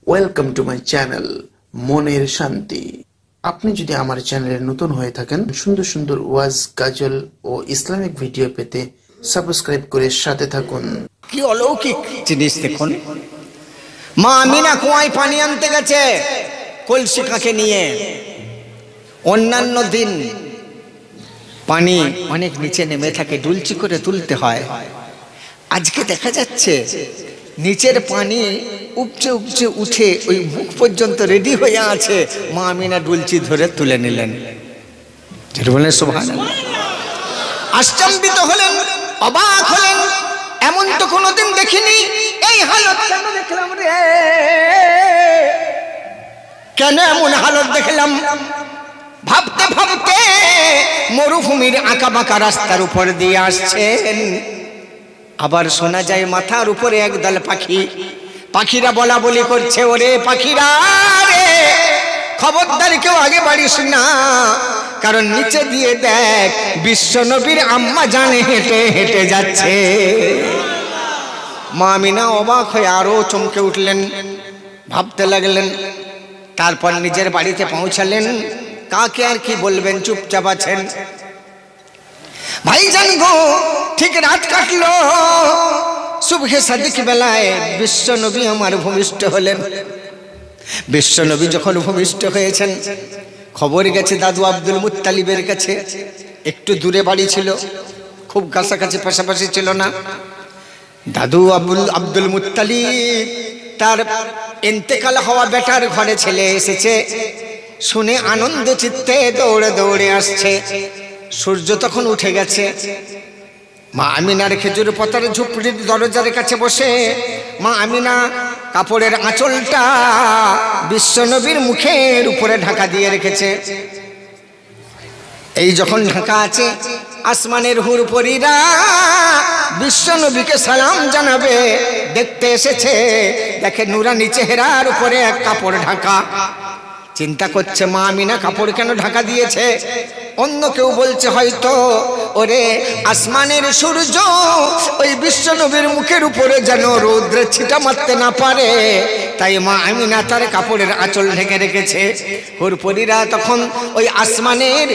Welcome to my channel মনের শান্তি। আপনি যদি আমার চ্যানেলে নতুন হয়ে থাকেন, সুন্দর সুন্দর ওয়াজ, গাজল ও ইসলামিক ভিডিও পেতে সাবস্ক্রাইব করে সাথে থাকুন। কি অলৌকিক জিনিস দেখুন। মা আমিনা কুয়ায় পানি আনতে গেছে কলসি কাকে নিয়ে। অন্যান্য দিন পানি অনেক নিচে নেমে থাকে, ডুলচি করে তুলতে হয়। আজকে দেখা যাচ্ছে নিচের পানি উপচে উপচে উঠে ওই মুখ পর্যন্ত রেডি হয়ে আছে। মা আমিনা ডুলচি ধরে তুলে নিলেন। বলেন সুবহানাল্লাহ। আশ্চর্যিত হলেন, অবাক হলেন, এমন তো কোনোদিন দেখিনি। এই হালত কেন দেখলাম রে? কেন এমন হালত দেখলাম? ভাবতে ভাবতে মরুভূমির আঁকা বাঁকা রাস্তার উপর দিয়ে আসছেন। আবার শোনা যায় মাথার উপরে একদল পাখি। পাখিরা বলা বলি করছে, ওরে পাখিরা রে, খবরদার কেউ আগে বাড়িস না, কারণ নিচে দিয়ে দেখ বিশ্ব নবীর আম্মা জানে হেঁটে হেঁটে যাচ্ছে। মা আমিনা অবাক হয়ে আরো চমকে উঠলেন, ভাবতে লাগলেন। তারপর নিজের বাড়িতে পৌঁছালেন। কাকে আর কি বলবেন, চুপচাপ আছেন। ভাইজান গো, ঠিক রাত কাটলো, সুবহে সাদিক বেলায় বিশ্ব নবী আমার ভূমিষ্ঠ হলেন। বিশ্ব নবী যখন ভূমিষ্ঠ হয়েছেন, খবর গেছে দাদু আব্দুল মুত্তালিবের কাছে। একটু দূরে বাড়ি ছিল, খুব কাছাকাছি পাশাপাশি ছিল না। দাদু আব্দুল মুত্তালিব তার ইন্তেকাল হওয়া বেটার ঘরে ছেলে এসেছে শুনে আনন্দ চিত্তে দৌড়ে দৌড়ে আসছে। সূর্য তখন উঠে গেছে। মা আমিনার খেজুর পাতার ঝুপড়ির দরজার কাছে বসে মা আমিনা কাপড়ের আঁচলটা বিশ্বনবীর মুখের উপরে ঢাকা দিয়ে রেখেছে। এই যখন ঢাকা আছে, আসমানের হুরপরীরা বিশ্বনবীকে সালাম জানাবে দেখতে এসেছে। দেখে নুরানি চেহারার উপরে এক কাপড় ঢাকা। চিন্তা করছে মা আমিনা কাপড় কেন ঢাকা দিয়েছে। অন্য কেউ বলছে হয়তো ওরে আসমানের সূর্য ওই বিশ্বনবীর মুখের উপরে যেন রৌদ্রের ছিটা মারতে না পারে, তাই মা আমিনা তার কাপড়ের আঁচল ঢেকে রেখেছে। হুরপরীরা তখন ওই আসমানের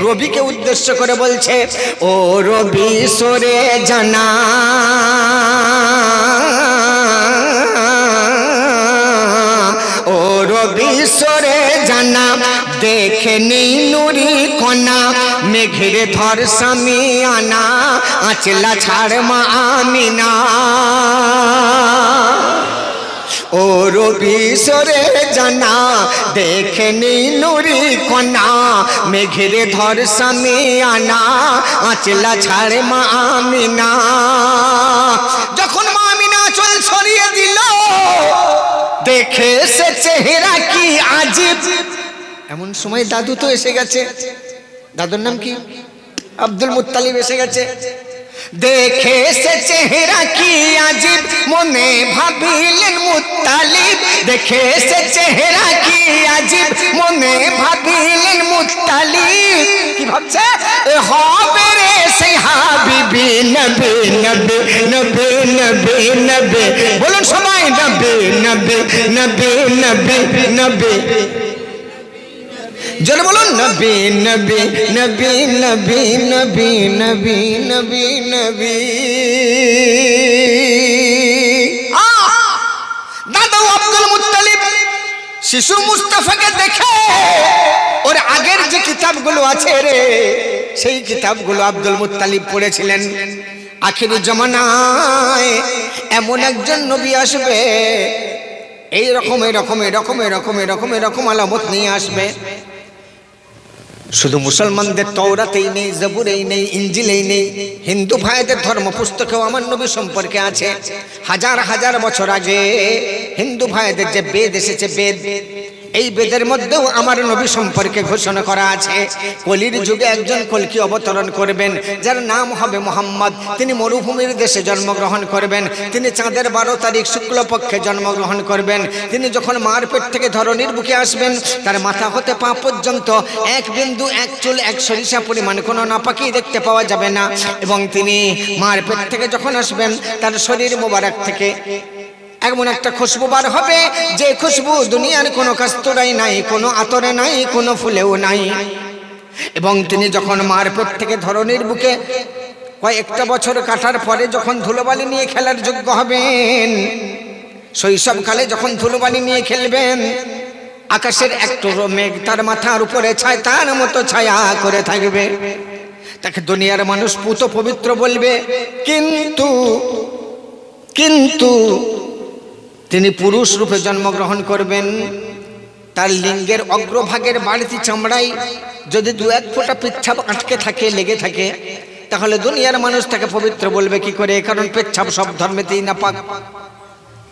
রবিকে উদ্দেশ্য করে বলছে, ও রবি সরে জানা, ও রবি সরে জানা, দেখে নি নুরি কণা, মেঘের ধর সামিয়ানা, আঁচলা ছাড় মা আমিনা। ও রবি সরে জানা, দেখে নি নুরি কণা, মেঘের ধর সামিয়ানা, আঁচলা ছাড় মা আমিনা। যখন মা আমিনা আঁচল ছড়িয়ে দিল, দেখে সে চেহারা কি আজীব। এমন সময় দাদু তো এসে গেছে। দাদুর নাম কি? আব্দুল মুত্তালিব এসে গেছে। দেখে সে চেহারা কি আজীব, মনে ভাবিলেন মুত্তালিব। দেখে সে চেহারা কি আজীব, মনে ভাবিলেন মুত্তালিব। কি ভাবছে? হবে রে সেই হাবিবি নবী নবী নবী নবী নবী। বলুন সবাই, নবী নবী নবী নবী নবী। জোরে বলুন, নবী নবী নবী নবী নবী নবী নবী নবী। দাদু আব্দুল মুত্তালিব শিশু মুস্তাফাকে দেখে ওর আগের যে কিতাবগুলো আছে রে, সেই কিতাবগুলো আব্দুল মুত্তালিব পড়েছিলেন। আখিরি জামানায় এমন একজন নবী আসবে, এইরকম এরকম এরকম এরকম এরকম এরকম আলামত নিয়ে আসবে। শুধু মুসলমানদের তওরাতেই নেই, জবুরেই নেই, ইনজিলেই নেই, হিন্দু ভাইদের ধর্ম পুস্তকেও আমার নবী সম্পর্কে আছে। হাজার হাজার বছর আগে হিন্দু ভাইদের যে বেদ এসেছে, বেদ, এই বেদের মধ্যেও আমার নবী সম্পর্কে ঘোষণা করা আছে। কলির যুগে একজন কলকি অবতরণ করবেন, যার নাম হবে মুহাম্মদ। তিনি মরুভূমির দেশে জন্মগ্রহণ করবেন। তিনি চাঁদের 12 তারিখ শুক্লপক্ষে জন্মগ্রহণ করবেন। তিনি যখন মার পেট থেকে ধরনীর বুকে আসবেন, তার মাথা হতে পা পর্যন্ত এক বিন্দু, এক চুল, এক সরিষা পরিমাণ কোনো নাপাকি দেখতে পাওয়া যাবে না। এবং তিনি মার পেট থেকে যখন আসবেন, তার শরীর মোবারক থেকে এমন একটা খুশবু বার হবে যে খুশবু দুনিয়ার কোনো কস্তুরাই নাই, কোনো আতরে নাই, কোনো ফুলেও নাই। এবং তিনি যখন মার প্রত্যেকে ধরনের বুকে কয়েকটা বছর কাটার পরে যখন ধুলোবালি নিয়ে খেলার যোগ্য হবেন, শৈশবকালে যখন ধুলোবালি নিয়ে খেলবেন, আকাশের একটু মেঘ তার মাথার উপরে ছায় তার মতো ছায়া করে থাকবে, তাকে দুনিয়ার মানুষ পুত পবিত্র বলবে। কিন্তু কিন্তু তিনি পুরুষ রূপে জন্মগ্রহণ করবেন, তার লিঙ্গের অগ্রভাগের বাড়তি চামড়ায় যদি 2-1 ফোঁটা পেচ্ছাপ আটকে থাকে, লেগে থাকে, তাহলে দুনিয়ার মানুষ তাকে পবিত্র বলবে কি করে? কারণ পেচ্ছাপ সব ধর্মেতেই নাপাক।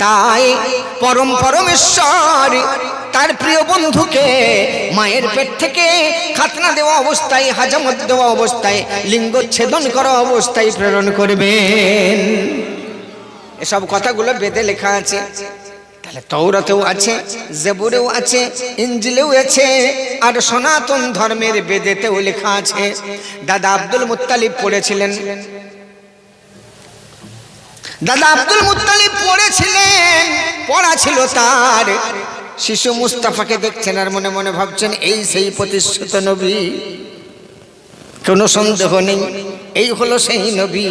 তাই পরমেশ্বর তার প্রিয় বন্ধুকে মায়ের পেট থেকে খাতনা দেওয়া অবস্থায়, হাজামত দেওয়া অবস্থায়, লিঙ্গচ্ছেদন করা অবস্থায় প্রেরণ করবেন। এসব কথাগুলো বেদে লেখা আছে। তাহলে তওরাতেও আছে, জবুরেও আছে, ইনজিলেও আছে, আর সনাতন ধর্মের বেদেতেও লেখা আছে। দাদা আব্দুল মুত্তালিব পড়েছিলেন, দাদা আব্দুল মুত্তালিব পড়েছিলেন, পড়া ছিল তার। শিশু মুস্তাফাকে দেখছেন আর মনে মনে ভাবছেন এই সেই প্রতিশ্রুত নবী, কোনো সন্দেহ নেই এই হলো সেই নবী।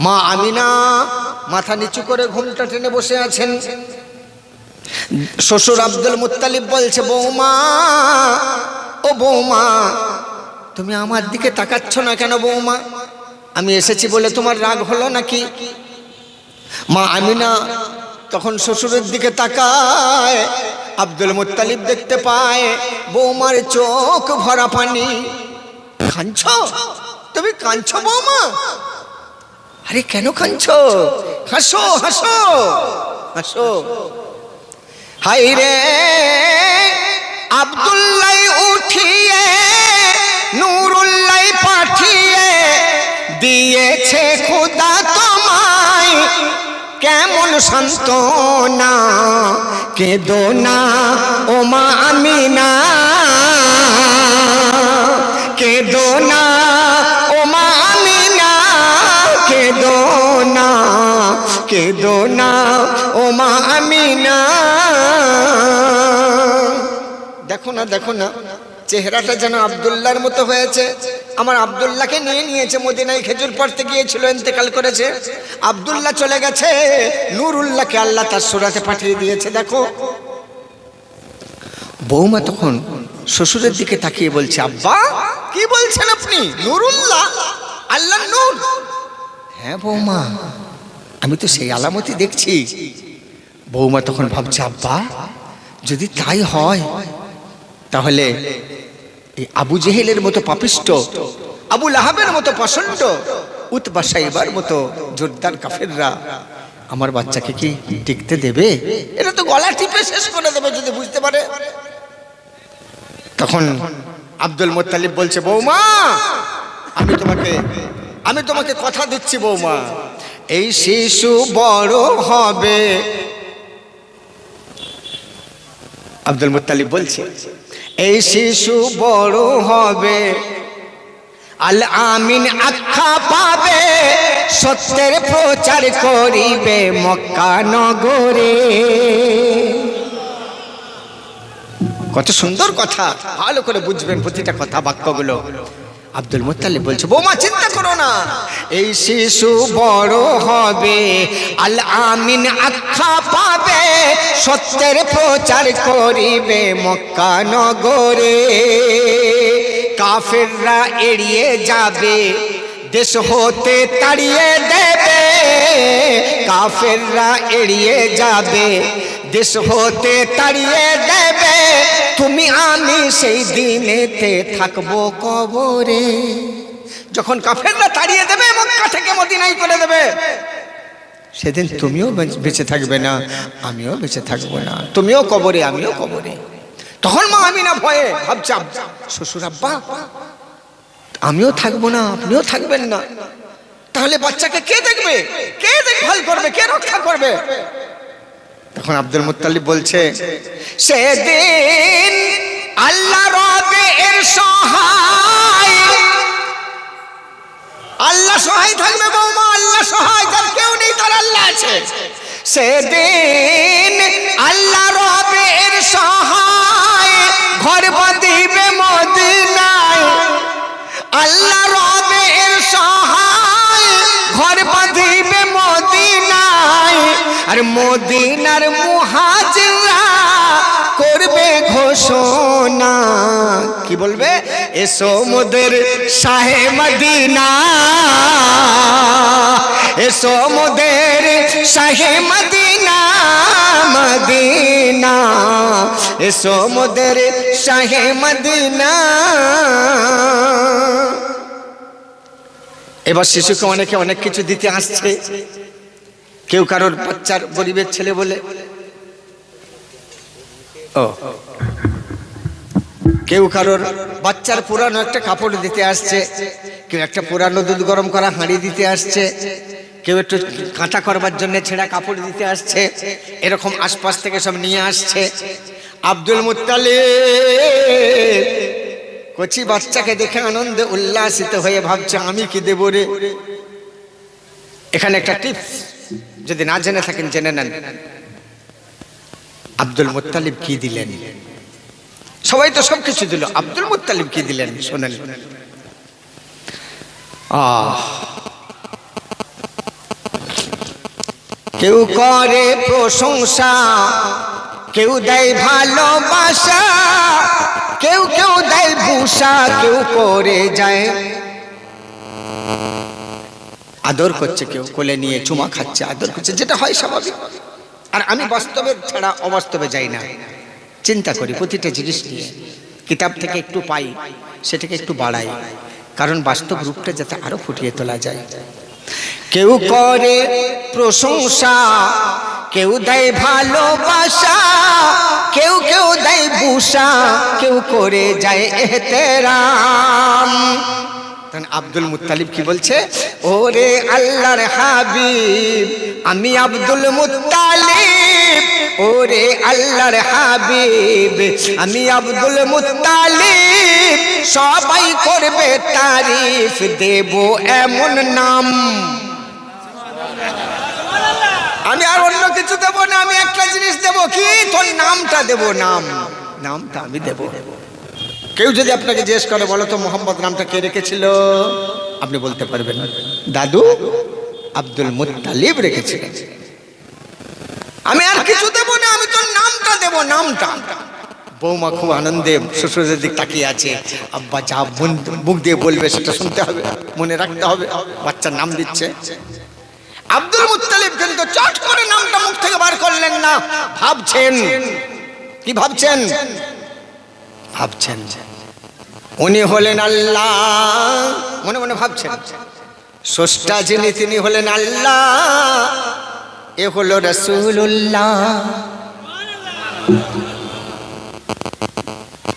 মা আমিনা মাথা নিচু করে ঘুমটা টেনে বসে আছেন। শ্বশুর আব্দুল মুত্তালিব বলছে, বৌমা, ও বৌমা, তুমি আমার দিকে তাকাচ্ছ না কেন বৌমা? আমি এসেছি বলে তোমার রাগ হলো নাকি? মা আমিনা তখন শ্বশুরের দিকে তাকায়, আব্দুল মুত্তালিব দেখতে পায় বৌমার চোখ ভরা পানি। কাঁদছ? তুমি কাঁদছ বৌমা? আরে কেন কাঁদছ? হাসো হাসো হাসো। হাই রে আব্দুল্লাহ উঠিয়ে নূরুল্লাহ পাঠিয়ে দিয়েছে খোদা তোমায় কেমন সান্ত্বনা, কেঁদো না ও মা আমিনা, কেঁদো না ও মা আমিনা, কেঁদো না, কেঁদো না ও মা আমিনা। দেখো না, দেখো না, চেহারাটা যেন আব্দুল্লাহর মতো হয়েছে। আমার আব্দুল্লাহকে নিয়ে নিয়েছে, মদিনায় খেজুর পড়তে গিয়েছিল, ইন্তেকাল করেছে। আব্দুল্লাহ চলে গেছে, নূরুল্লাহকে আল্লাহ তার সুরাতে পাঠিয়ে দিয়েছে। দেখো বৌমা তখন শ্বশুরের দিকে তাকিয়ে বলছে, আব্বা কি বলছেন আপনি? নূরুল্লাহ, আল্লাহর নূর? হ্যাঁ বৌমা, আমি তো সেই আলামতই দেখছি। বৌমা তখন ভাবছে, আব্বা যদি তাই হয় তাহলে এই আবু জেহেলের মতো পাপিষ্ট, আবু লাহাবের মতো পাষণ্ড, উতবা সাইবার মতো জোরদার কাফেররা আমার বাচ্চাকে কি টিকতে দেবে? এটা তো গলা টিপে শেষ করে দেবে যদি বুঝতে পারে। তখন আব্দুল মুত্তালিব বলছে, বৌমা আমি তোমাকে কথা দিচ্ছি বৌমা, এই শিশু বড় হবে। আব্দুল মুত্তালিব বলছে, এই শিশু বড় হবে, আল আমিন আখ্যা পাবে, সত্যের প্রচার করিবে মক্কা নগরে। কত সুন্দর কথা, ভালো করে বুঝবেন প্রতিটা কথা বাক্যগুলো। আব্দুল মুত্তালিব বলছে, বৌমা চিন্তা করো না, এই শিশু বড় হবে, আল আমিন আখ্যা পাবে, সত্যের প্রচার করিবে মক্কা নগরে। কাফেররা এড়িয়ে যাবে, দেশ হতে তাড়িয়ে দেবে, কাফেররা এড়িয়ে যাবে, দেশ হতে তাড়িয়ে দেবে, তুমি আমি সেই দিনেতে থাকবো কবরে। যখন কাফেররা তাড়িয়ে দেবে, মক্কা থেকে মদিনায় করে দেবে, সেদিন তুমিও বেঁচে থাকবে না, আমিও বেঁচে থাকবো না, তুমিও কবরে আমিও কবরে। তখন মা আমিনা ভয়ে ভাবছে, শ্বশুর আব্বা আমিও থাকবো না, আপনিও থাকবেন না, তাহলে বাচ্চাকে কে দেখবে, কে দেখভাল করবে, কে রক্ষা করবে? তখন আব্দুল মুত্তালিব বলছে, সেদিন আল্লাহ রবে এর সহায়, আল্লাহ সহায় থাকবে বৌমা, আল্লাহ সহায়, যার কেউ নেই তার আল্লাহ আছে। সেদিন আল্লাহ রবের সহায় ঘর বাঁধিবে মদিনায়, আল্লাহ রবের সহায় ঘর বাঁধিবে মদিনায়, আর মদিনার মুহাজিররা করবে ঘোষণা। কি বলবে? এসো মোদের শাহে মদিনা, এসো মোদের শাহে মদিনা, মদিনা, এসো মোদের শাহে মদিনা। এবার শিশুকে অনেকে অনেক কিছু দিতে আসছে। কেউ কারোর বাচ্চার গরিবের ছেলে বলে, ও কেউ কারোর বাচ্চার পুরানো একটা কাপড় দিতে আসছে, কেউ একটা পুরানো দুধ গরম করা হাঁড়ি দিতে আসছে, কেউ একটু কাঁটা করবার জন্য ছেঁড়া কাপড় দিতে আসছে। এরকম আশপাশ থেকে সব নিয়ে আসছে। আব্দুল মুত্তালিব কচি বাচ্চাকে দেখে আনন্দে উল্লাসিত হয়ে ভাবছে আমি কি দেব রে। এখানে একটা টিপস, যদি না জেনে থাকেন জেনে নেন। আব্দুল মুত্তালিব কি দিলেন? সবাই তো সবকিছু দিল, আব্দুল মুত্তালিব কি দিলেন শোনেন। কেউ করে প্রশংসা, কেউ দেয় ভালোবাসা, কেউ কেউ দেয় ভূষা, কেউ করে যায় আদর করছে, কেউ কোলে নিয়ে চুমা খাচ্ছে, আদর করছে, যেটা হয় স্বাভাবিক। আর আমি বাস্তবে ছাড়া অবাস্তবে যাই না, চিন্তা করি প্রতিটা জিনিস নিয়ে। কিতাব থেকে একটু পাই, সেটাকে একটু বাড়াই, কারণ বাস্তব রূপটা যাতে আরো ফুটিয়ে তোলা যায়। কেউ করে প্রশংসা, কেউ দেয় ভালোবাসা, কেউ কেউ দেয় ভূষা, কেউ করে যায় এহতেরাম। আব্দুল মুত্তালিব কি বলছে? ওরে আল্লাহর হাবিব আমি আব্দুল মুত্তালিব, ওরে আল্লাহর হাবিব আমি আব্দুল মুত্তালিব, সবাই করবে তারিফ, দেব এমন নাম। আমি আর অন্য কিছু দেব না, আমি একটা জিনিস দেব। কি? তোর নামটা দেব, নাম, নামটা আমি দেব। কেউ যদি আপনাকে জিজ্ঞেস করে বলো তো মোহাম্মদ নামটা কে রেখেছিল, আপনি বলতে পারবেন দাদু আব্দুল মুত্তালিব রেখেছিলেন। আমি আর কিছু দেব না, আমি তোর নামটা দেব, নামটা। বৌমা খুব আনন্দে শ্বশুরের দিক তাকিয়ে আছে। আব্বা যা মুখ দিয়ে বলবে সেটা শুনতে হবে, মনে রাখতে হবে। বাচ্চার নাম দিচ্ছে। আব্দুল মুত্তালিব কিন্তু চট করে নামটা মুখ থেকে বার করলেন না, ভাবছেন। কি ভাবছেন? ভাবছেন উনি হলেন আল্লাহ, মনে মনে ভাবছেন। স্রষ্টা যিনি তিনি হলেন আল্লাহ, এ হলো রাসূলুল্লাহ,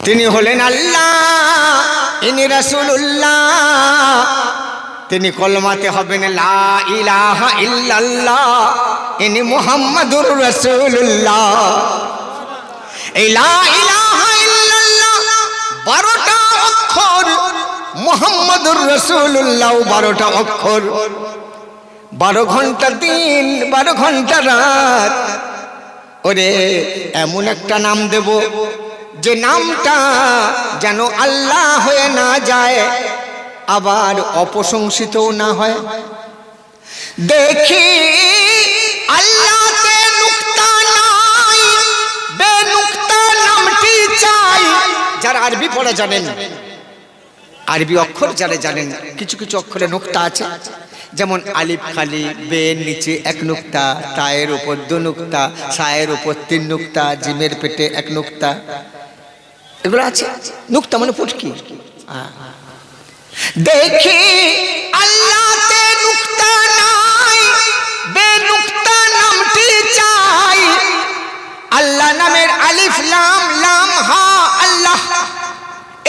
তিনি হলেন আল্লাহ, ইনি রাসূলুল্লাহ। তিনি কলমাতে হবেন লা ইলাহা ইল্লাল্লাহ, ইনি মুহাম্মাদুর রাসূলুল্লাহ। এই লা ইলাহা ইল্লাল্লাহ 12টা অক্ষর, মুহাম্মাদুর রাসূলুল্লাহ 12টা অক্ষর। 12 ঘন্টা দিন, 12 ঘন্টা রাত। ওরে এমন একটা নাম দেব যে নামটা যেন আল্লাহ হয়ে না যায়, আবার অপ্রশংসিতও না হয়। দেখি আল্লাহতে নুকতা নাই, বেনুকতা নামটি চাই। যারা আরবি পড়া জানেন, আরবি অক্ষর যারা জানেন, কিছু কিছু অক্ষরে নুকতা আছে। যেমন আলিফ খালি, বের নিচে 1 নুকতা, তায়ের উপর 2 নুকতা, সায়ের উপর 3 নুকতা, জিমের পেটে 1 নুকতা, এগুলো আছে। নুকতা মানে ফুটকি। দেখি আল্লাহতে নুকতা নাই, বেনুকতা নামটি চাই। আল্লাহ নামের আলিফ লাম, লাম হা আল্লাহ,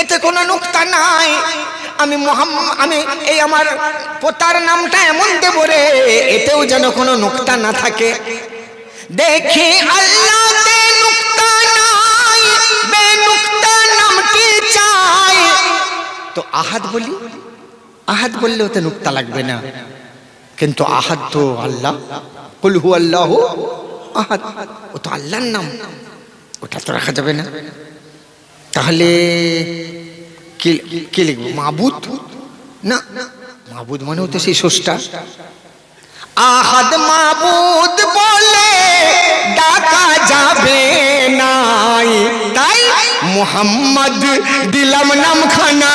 এতে কোনো নুকতা নাই। আমি এই আমার পোতার নামটা এমন দেব রে, এতেও যেন কোনো নুকতা না থাকে। দেখি আল্লাহতে নুকতা নাই, বেনুকতা নামটি চাই। তো আহাদ বলি, আহাদ বললে ওতে নুকতা লাগবে না, কিন্তু আহাদ তো আল্লাহ। কুল হুয়াল্লাহু আহাদ, ও তো আল্লাহর নাম, ওটা তো রাখা যাবে না। তাহলে কি লিখবো? মাবুদ না, মাবুদ মানে তো সেই স্রষ্টা। আহাদ মাবুদ বলে ডাকা যাবে নাই, তাই মুহাম্মদ দিলাম নামখানা।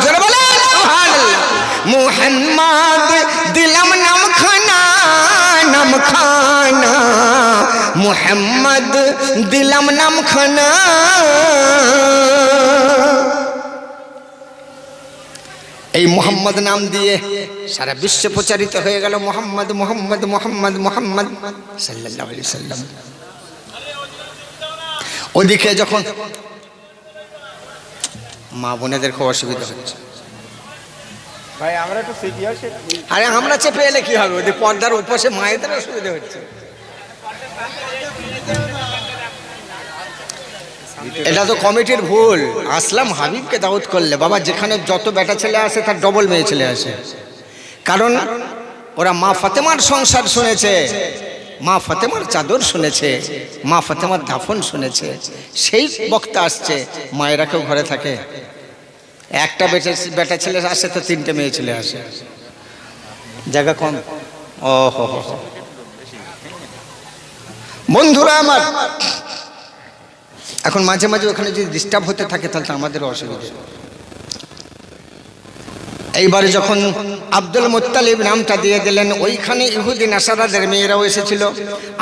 জোরে বলে সুবহানাল্লাহ। মুহাম্মদ দিলাম নামখানা, নামখানা মুহাম্মদ দিলাম নামখানা। এই মোহাম্মদ নাম দিয়ে সারা বিশ্বে প্রচারিত হয়ে গেল মোহাম্মদ মোহাম্মদ মোহাম্মদ মোহাম্মদ সাল্লাল্লাহু আলাইহি সাল্লাম। ওদিকে যখন মা বোনেদের খুব অসুবিধা হচ্ছে, ভাই আমরা একটু সিরিয়াস। আরে আমরা চেপে এলে কি হবে? ওদের পর্দার উপসে মায়েদের অসুবিধা হচ্ছে। এটা তো কমিটির ভুল। আসলাম হাবিবকে দাওয়াত করলে বাবা যেখানে যত বেটা ছেলে আসে তার ডবল মেয়ে ছেলে আসে, কারণ ওরা মা ফাতেমার সংসার শুনেছে, মা ফাতেমার চাদর শুনেছে, মা ফাতেমার দাফন শুনেছে। সেই বক্তা আসছে, মায়েরা কেউ ঘরে থাকে? একটা বেটা ছেলে আসে তো তিনটে মেয়ে ছেলে আসে, জায়গা কম। ও হো হো, বন্ধুরা আমার, এখন মাঝে মাঝে ওখানে যদি ডিস্টার্ব হতে থাকে তাহলে আমাদের অসুবিধা। এইবারে যখন আব্দুল মুত্তালিব নামটা দিয়ে দিলেন, ওইখানে ইহুদি নাসারাদের মেয়েরাও এসেছিল,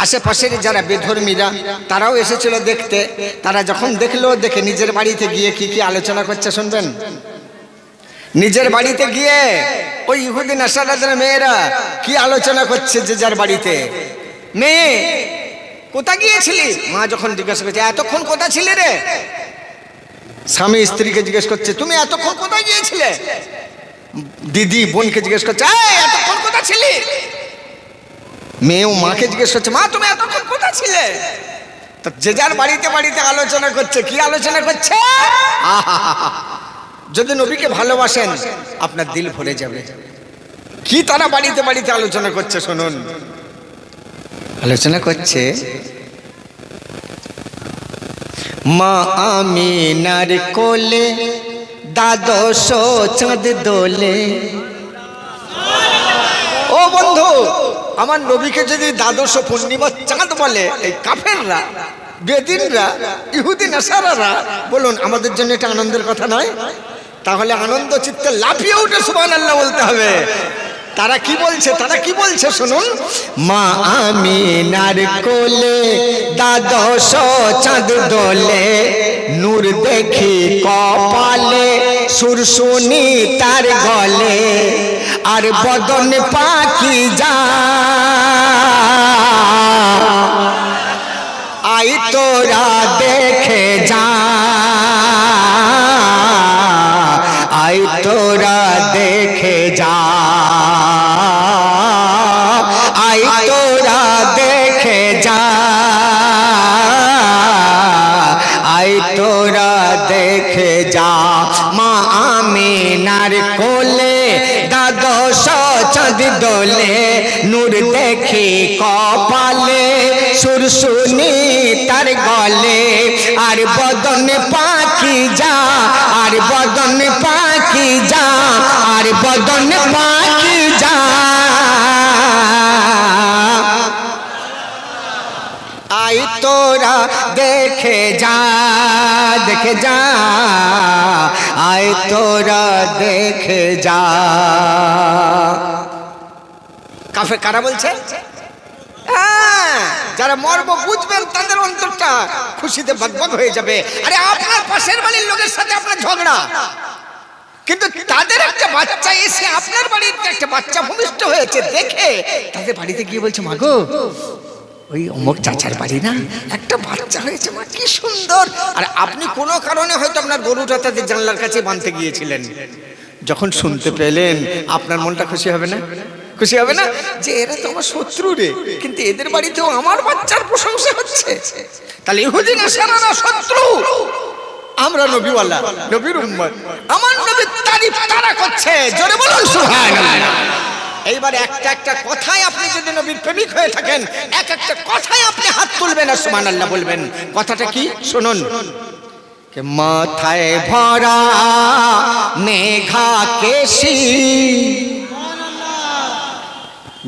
আশেপাশের যারা বেধর্মীরা তারাও এসেছিল দেখতে। তারা যখন দেখলো, দেখে নিজের বাড়িতে গিয়ে কি কি আলোচনা করছে শুনবেন। নিজের বাড়িতে গিয়ে ওই ইহুদি নাসারাদের মেয়েরা কি আলোচনা করছে যে যার বাড়িতে। মেয়ে কোথা গিয়েছিলি? মা যখন জিজ্ঞাসা করছে এতক্ষণ কোথা ছিলে রে, স্বামী স্ত্রীকে জিজ্ঞেস করছে তুমি এতক্ষণ কোথায় গিয়েছিলে। দিদি বোনকে জিজ্ঞেস করছে এতক্ষণ কোথা ছিলে। মেয়েও মাকে জিজ্ঞেস করছে মা তুমি এতক্ষণ কোথা ছিলে। তো যে যার বাড়িতে বাড়িতে আলোচনা করছে। কি আলোচনা করছে? যদি নবীকে ভালোবাসেন আপনার দিল ভরে যাবে। কি তারা বাড়িতে বাড়িতে আলোচনা করছে শুনুন। আলোচনা করছে মা আমিনার কোলে দ্বাদশ চাঁদ দোলে। ও বন্ধু, আমার নবীকে যদি দ্বাদশ পূর্ণিমা চাঁদ বলে এই কাফেররা, বেদিনরা, ইহুদি নাসারারা, বলুন আমাদের জন্য এটা আনন্দের কথা নয়? তাহলে আনন্দ চিত্তে লাফিয়ে উঠে সুবহানাল্লাহ বলতে হবে। তারা কি বলছে, তারা কি বলছে শুনুন। মা আমিনার কোলে দ্বাদশ চাঁদ দোলে, নূর দেখি কপালে, সুর শুনি তার গলে, আর বদন পাকিজা আই তোরা দেখে যা, আই তোরা দেখে যা, আই তোরা দেখে যা, আই তোরা দেখে যা। মা আমিনার কোলে দ্বাদশ চাঁদ দোলে, নূর দেখি কপালে, সুর শুনি তার গলে, আর বদন পাকিজা, আর বদন পাকিজা, আর বদন পাকিজা, আই তোরা দেখে যা, দেখে যা, আই তোরা দেখে যা। কাফের কারা বলছে? যারা মর্ম বুঝবেন তাদের অন্তরটা খুশিতে বকবক হয়ে যাবে। আরে আপনার পাশের বাড়ির লোকের সাথে আপনার ঝগড়া, কিন্তু তাদের একটা বাচ্চা এসে আপনার বাড়িতে একটা বাচ্চা ভূমিষ্ঠ হয়েছে দেখে তাদের বাড়িতে গিয়ে বলছে মাগো ওই অমুক চাচার বাড়ি না একটা বাচ্চা হয়েছে, মা কি সুন্দর। আর আপনি কোনো কারণে হয়তো আপনার গরুটা তাদের জানলার কাছে বাঁধতে গিয়েছিলেন, যখন শুনতে পেলেন আপনার মনটা খুশি হবে না? খুশি হবে না যে এরা তো আমার শত্রু রে, কিন্তু এদের বাড়িতেও আমার বাচ্চার প্রশংসা হচ্ছে। তাহলে ইহুদি নাসারারা শত্রু, আমরা নবীওয়ালা, নবীর উম্মত, আমার নবীর তারিফ তারা করছে। জোরে বলুন সুবহানাল্লাহ। এইবার একটা একটা কথায় আপনি যদি নবীর প্রেমিক হয়ে থাকেন, এক একটা কথায় আপনি হাত তুলবেন আর সুবহানাল্লাহ বলবেন। কথাটা কি শুনুন। মাথায় ভরা মেঘা কেশি,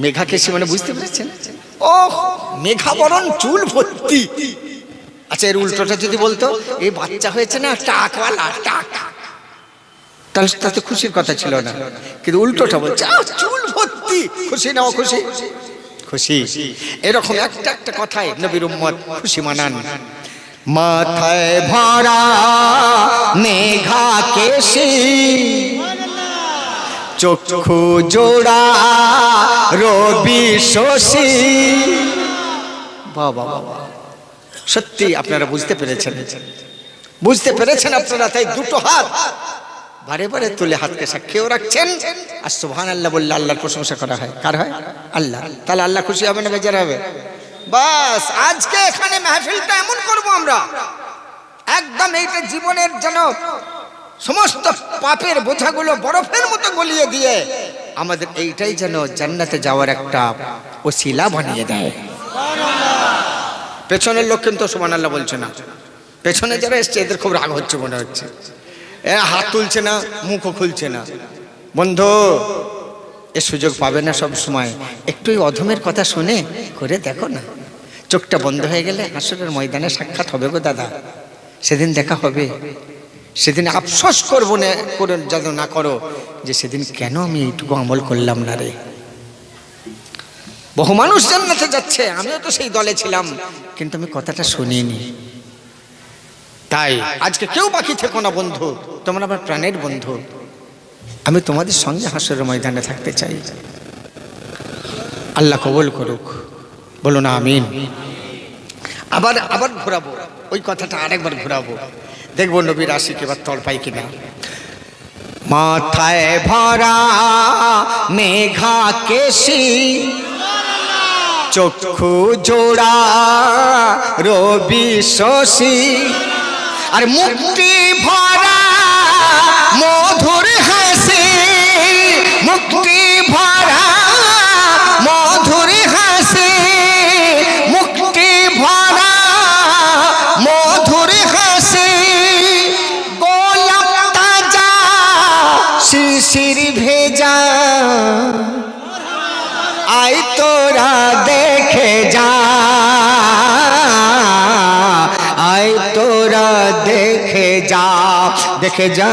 মেঘা কেশি মানে বুঝতে পেরেছেন? ও মেঘা বরণ চুল ভর্তি। আচ্ছা এর উল্টোটা যদি বলতো এই বাচ্চা হয়েছে না টাকওয়ালা টাক, তাহলে তাতে খুশির কথা ছিল না, কিন্তু উল্টোটা বলছে চুল ভর্তি। খুশি না অখুশি? খুশি। এরকম একটা একটা কথায় নবীর উম্মত খুশি মানান। মাথায় ভরা মেঘা কেশি, চক্ষু জোড়া রবি শশী। বাবা বাবা, সত্যি আপনারা বুঝতে পেরেছেন, বুঝতে পেরেছেন আপনারা। তাই দুটো হাত বারে বারে তুলে হাতকে সাক্ষীও রাখছেন আর সুবহানাল্লাহ বললে আল্লাহর প্রশংসা করা হয়। কার হয়? আল্লাহ। তাহলে আল্লাহ খুশি হবে না বেজার হবে? বাস আজকে এখানে মাহফিলটা এমন করব আমরা, একদম এইটা জীবনের যেন সমস্ত পাপের বোঝাগুলো বরফের মতো গলিয়ে দিয়ে আমাদের এইটাই যেন জান্নাতে যাওয়ার একটা ওসিলা বানিয়ে দেয়। পেছনের লোক কিন্তু সুবহানাল্লাহ বলছে না, পেছনে যারা এসছে এদের খুব রাগ হচ্ছে মনে হচ্ছে, হাত তুলছে না, মুখও খুলছে না। বন্ধু এ সুযোগ পাবে না সব সময়, একটু অধমের কথা শুনে করে দেখো না। চোখটা বন্ধ হয়ে গেলে হাসরের ময়দানে সাক্ষাৎ হবে গো দাদা, সেদিন দেখা হবে। সেদিন আফসোস করবো না, করে যেন না করো যে সেদিন কেন আমি এইটুকু আমল করলাম না রে। বহু মানুষ জান্নাতে যাচ্ছে, আমিও তো সেই দলে ছিলাম, কিন্তু আমি কথাটা শুনিনি। তাই আজকে কেউ বাকি থেকো না বন্ধু, তোমরা আমার প্রাণের বন্ধু। আমি তোমাদের সঙ্গে হাসরের ময়দানে থাকতে চাই। আল্লাহ কবুল করুক, বলো না আমিন। আবার আবার ঘোরাবো ওই কথাটা, আরেকবার ঘোরাবো, দেখবো নবীর আশিক এবার তল পাই কিনা। মাথায় ভরা মেঘা কেশি, চক্ষু জোড়া রবি শশী, আর মুক্তি ভরা মধুর হাসি, মুক্তি ভরা মধুর হাসি, মুক্তি ভরা মধুর হাসি, গোলাপ তাজা শিশির ভেজা, আয় তোরা দেখে যা, আয় তোরা দেখে যা, দেখে যা,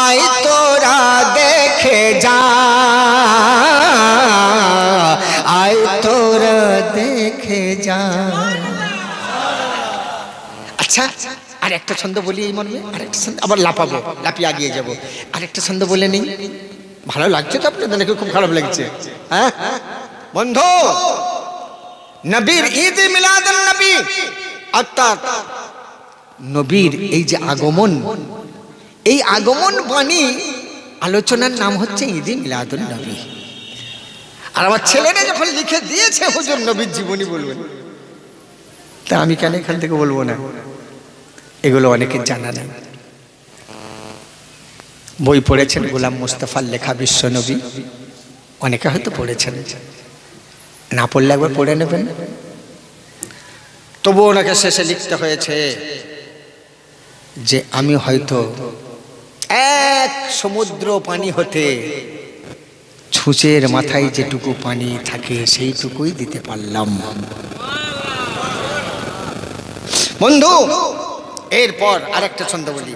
আয় তোরা দেখে যা, আয় তোরা দেখে যা। আচ্ছা আর একটা ছন্দ বলি এই মর্মে, আরেকটা ছন্দ আবার লাপাবো, লাপিয়ে আগিয়ে যাবো। আরেকটা ছন্দ বলে নেই, ভালো লাগছে তো আপনাদের নাকি? খুব খারাপ লাগছে? হ্যাঁ বন্ধু, নবীর ঈদ মিলাদুন নবী অর্থাৎ নবীর এই যে আগমন, এই আগমন বাণী আলোচনার নাম হচ্ছে ঈদ মিলাদুন নবী। আর আমার ছেলেরা যখন লিখে দিয়েছে হুজুর নবীর জীবনী বলবেন, তা আমি কেন এখান থেকে বলবো না? এগুলো অনেকে জানা নেই। বই পড়েছেন গোলাম মুস্তাফার লেখা বিশ্বনবী, অনেকে হয়তো পড়েছেন, না পড়লে একবার পড়ে নেবেন। তবু ওনাকে শেষে লিখতে হয়েছে যে আমি হয়তো এক সমুদ্র পানি হতে ছুঁচের মাথায় যেটুকু পানি থাকে সেইটুকুই দিতে পারলাম। বন্ধু এরপর আরেকটা ছন্দ বলি,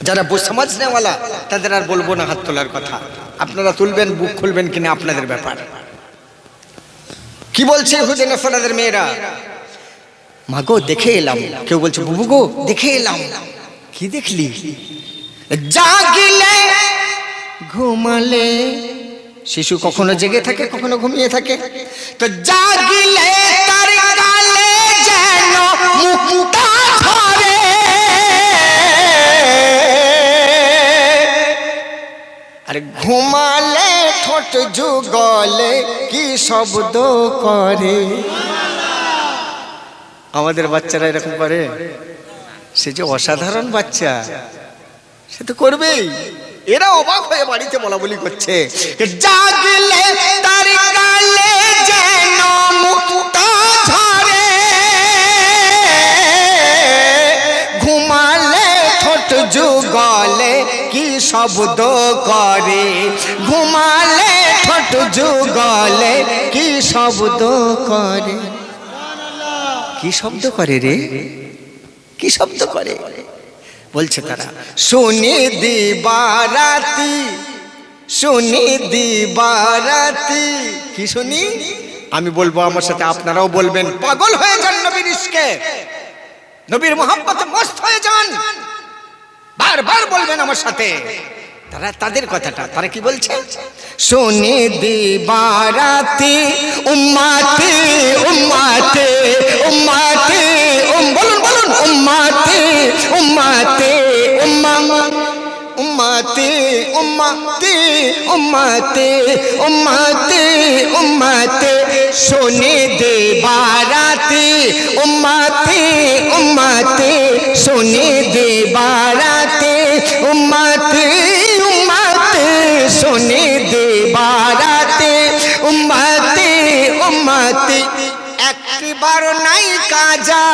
যারা সমাজ নেওয়ালা তাদের আর বলবো না হাত তোলার কথা, আপনারা তুলবেন, বুক খুলবেন কিনা আপনাদের ব্যাপার। কি বলছে হুজুর নফলাদের মেয়েরা? মা গো দেখে এলাম, কেউ বলছে বুবু গো দেখে এলাম। কি দেখলি? জাগিলে ঘুমালে, শিশু কখনো জেগে থাকে কখনো ঘুমিয়ে থাকে, তো জাগিলে তার গালে যেন মুক্তা ধরে, আর ঘুমালে ঠোঁট যুগলে কি শব্দ করে। আমাদের বাচ্চারা এরকম করে, সে যে অসাধারণ বাচ্চা, সে তো করবেই। এরা অবাক হয়ে বাড়িতে বলা বলি করছে, জাগলে তার গালে যেন মুক্তা ঝরে, ঘুমালে ঠোঁট যুগলে কি শব্দ করে, ঘুমালে ঠোঁট যুগলে কি শব্দ করে। কি শব্দ করে রে, কি শব্দ করে বলছে তারা, শুনি দিবারাতি, শুনি দিবারাতি। কি শুনি? আমি বলবো আমার সাথে, আপনারাও বলবেন, পাগল হয়ে যান নবীর ইশকে, নবীর মোহাব্বতে মস্ত হয়ে যান, বারবার বলবেন আমার সাথে। তারা তাদের কথাটা তারা কি বলছে, শুনি দিবারাতি উম্মতে উম্মতে উম্মতে, বলুন বলুন, উম্মতে উম্মতে উম্মতে উম্মতে উম্মতে উম্মতে উম্মতে, শুনি দিবারাতি উম্মতে উম্মতে, শুনি দিবারাতি উম্মতে উম্মতে, শুনি দিবারাতি উম্মতে উম্মতে। একবার নাই কাজা,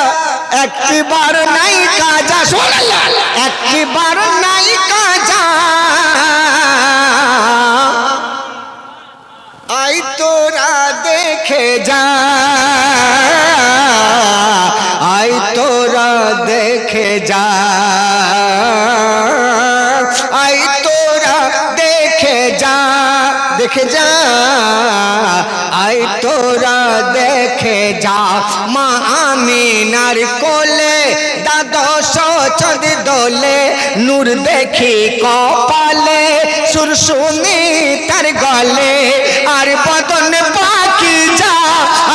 একবার নাই কাজা, একবার নাই কাজা, আই তোরা দেখে যা, আই তোরা দেখে যা, আই তোরা দেখে যা, দেখে যা, আই তোরা দেখে যা, মা আমিনার কোলে দ্বাদশ চাঁদ দোলে, নূর দেখি কপালে, সুর শুনি তার গলে, আর বদন পাকি যা,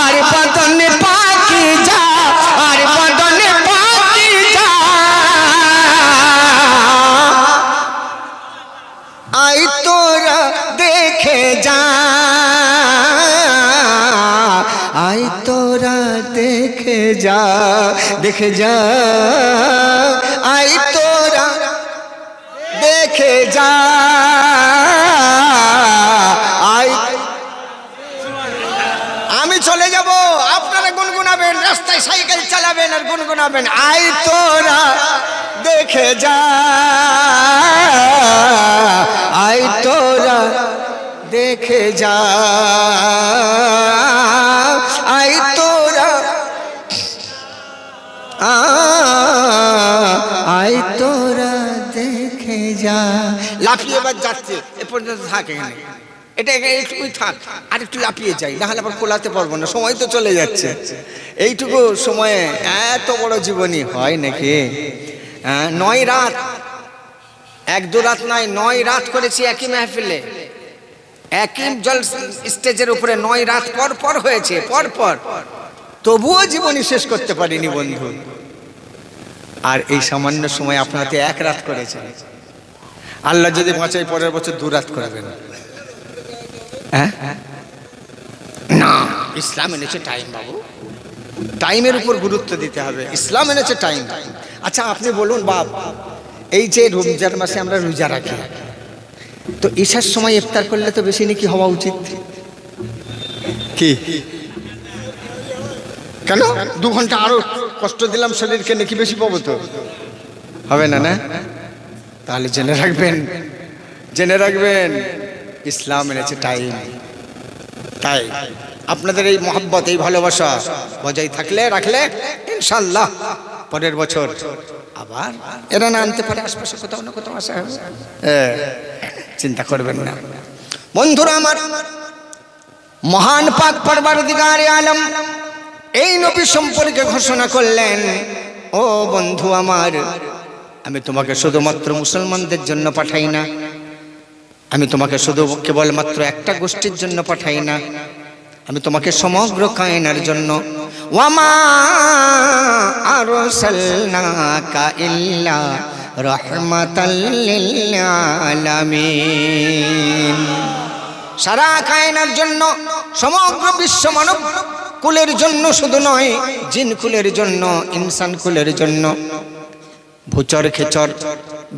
আর বদন পাকি যা, আর বদন পাকি যা, আই তোরা দেখে যা, আই তোরা দেখে যা, দেখে যা, আই তোরা দেখে যা, আই। আমি চলে যাব, আপনারা গুনগুনাবেন, রাস্তায় সাইকেল চালাবেন আর গুনগুনাবেন, আই তোরা দেখে যা, আই তোরা দেখে যা, আই তোরা, আই তোরা দেখে যা। লাফিয়ে এবার যাচ্ছে, এ পর্যন্ত থাক এখানে, এটা একটুকুই থাক, আর একটু লাফিয়ে যাই, না হলে আবার কোলাতে পারবো না, সময় তো চলে যাচ্ছে। এইটুকু সময়ে এত বড় জীবনী হয় নাকি? 9 রাত, 1-2 রাত নয়, 9 রাত করেছি একই মেহফিলে, একই জল স্টেজের উপরে 9 রাত পর পর হয়েছে, পর পর, তবুও জীবনী শেষ করতে পারিনি বন্ধু। আর এই সামান্য সময় আপনারা 1 রাত করেছেন, আল্লাহ যদি বাঁচাই পরের বছর 2 রাত করবেন। না, ইসলাম এনেছে টাইম বাবু, টাইমের উপর গুরুত্ব দিতে হবে, ইসলাম এনেছে টাইম। আচ্ছা আপনি বলুন বাপ, এই যে রমজান মাসে আমরা রোজা রাখি, তো ঈশার সময় ইফতার করলে তো বেশি নাকি হওয়া উচিত? কি কেন 2 ঘন্টা আরো কষ্ট দিলাম শরীরকে, নাকি বেশি পাবো? তো হবে না, না? তাহলে জেনে রাখবেন, জেনে রাখবেন, ইসলাম এনেছে টাইম। তাই আপনাদের এই মহব্বত, এই ভালোবাসা বজায় থাকলে রাখলে ইনশাআল্লাহ পরের বছর আবার এরা না আনতে পারে, আশপাশে কোথাও না কোথাও আসা হবে, চিন্তা করবেন না। বন্ধুরা আমার, মহান পাক পরওয়ারদিগারে আলম এই নবী সম্পর্কে ঘোষণা করলেন, ও বন্ধু আমার, আমি তোমাকে শুধুমাত্র মুসলমানদের জন্য পাঠাই না, আমি তোমাকে শুধু কেবলমাত্র একটা গোষ্ঠীর জন্য পাঠাই না, আমি তোমাকে সমগ্র কায়নার জন্য। ওয়ামা আরসালনাকা ইল্লা রাহমাতাল লিল আলামিন, সারা কায়নার জন্য, সমগ্র বিশ্ব মানব কুলের জন্য শুধু নয়, জিন কুলের জন্য, ইনসান কুলের জন্য। ভূচর খেচর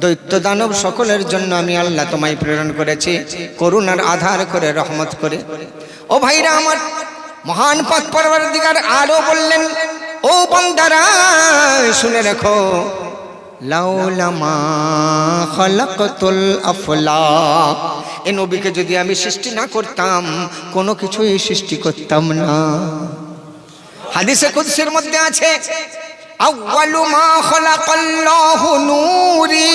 দৈত্য দানব সকলের জন্য আমি আল্লাহ তোমায় প্রেরণ করেছি করুণার আধার করে, রহমত করে। ও ভাইরা আমার, মহান পাক পরওয়ারদিগার আরো বললেন, ও বান্দারা শুনে রাখো, লাউলা মা খালাকতুল আফলাক, এই নবীকে যদি আমি সৃষ্টি না করতাম কোনো কিছুই সৃষ্টি করতাম না। হাদিসে কুদসির মধ্যে আছে, আউয়ালু মা খালাকাল্লাহু নূরি,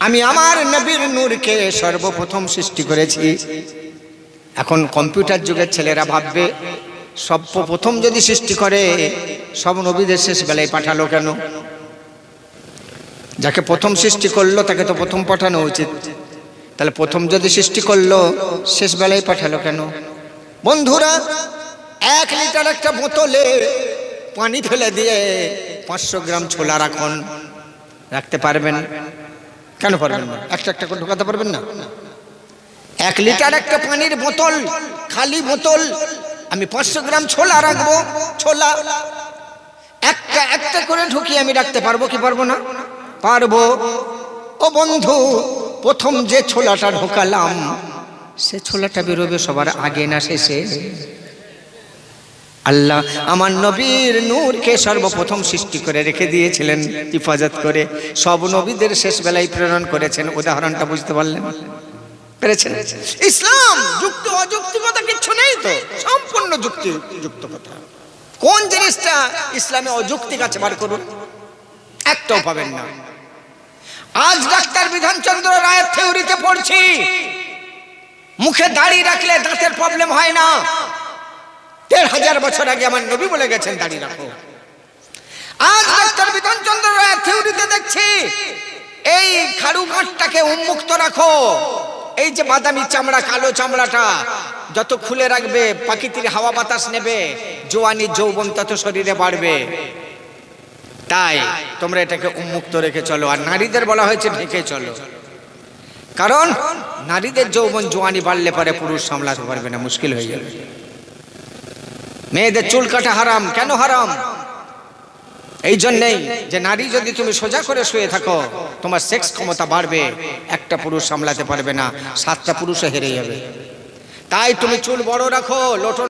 আমি আমার নবীর নূরকে সর্বপ্রথম সৃষ্টি করেছি। এখন কম্পিউটার যুগের ছেলেরা ভাববে সর্বপ্রথম যদি সৃষ্টি করে সব নবীদের শেষ বেলায় পাঠালো কেন? যাকে প্রথম সৃষ্টি করলো তাকে তো প্রথম পাঠানো উচিত, তাহলে প্রথম যদি সৃষ্টি করলো শেষ বেলায় পাঠালো কেন? বন্ধুরা, 1 লিটার একটা বোতলে পানি ফেলে দিয়ে 500 গ্রাম ছোলা রাখুন, রাখতে পারবেন? কেন পারবেন না? একটা একটা করে ঢোকাতে পারবেন না? 1 লিটার একটা পানির বোতল, খালি বোতল, আমি 500 গ্রাম ছোলা রাখবো, ছোলা একটা একটা করে ঢুকিয়ে আমি রাখতে পারবো কি পারবো না? পারবো। ও বন্ধু, প্রথম যে ছোলাটা ঢোকালাম সে ছোলাটা বেরোবে সবার আগে না শেষে? আল্লাহ আমার নবীর নূরকে সর্বপ্রথম সৃষ্টি করে রেখে দিয়েছিলেন হিফাজত করে, সব নবীদের শেষ বেলায় প্রেরণ করেছেন। উদাহরণটা বুঝতে পারলেন? পেরেছেন? ইসলাম যুক্তি অযৌক্তিকতা কিচ্ছু নেই তো, সম্পূর্ণ যুক্তিযুক্ত কথা। কোন জিনিসটা ইসলামে অযৌক্তিক আছে বার করুন, একটাও পাবেন না। আজ ডাক্তার বিধানচন্দ্র রায়ের থিওরিতে পড়ছি, মুখে দাড়ি রাখলে দাঁতের প্রবলেম হয় না। 1500 বছর আগে আমার নবী বলে গেছেন দাড়ি রাখো। আজ ডাক্তার বিধানচন্দ্র রায়ের থিওরিতে দেখছি এই খাড়ু গাঁটটাকে উন্মুক্ত রাখো, এই যে বাদামি চামড়া, কালো চামড়াটা যত খুলে রাখবে প্রাকৃতিক হাওয়া বাতাস নেবে, জোয়ানি যৌবন তত শরীরে বাড়বে। তাই তোমরা এটাকে উন্মুক্ত রেখে চলো। আর নারীদের বলা হয়েছে ঢেকে চলো, কারণ নারীদের যৌবন জোয়ানি বাড়লে পরে পুরুষ সামলাতে পারবে না, মুশকিল হয়ে যাবে। মেয়েদের চুল কাটা হারাম। কেন হারাম? এই জন্যেই যে নারী যদি তুমি সোজা করে শুয়ে থাকো তোমার সেক্স ক্ষমতা বাড়বে, একটা পুরুষ সামলাতে পারবে না, 7টা পুরুষে হেরে যাবে। তাই তুমি চুল বড় রাখো, লোটন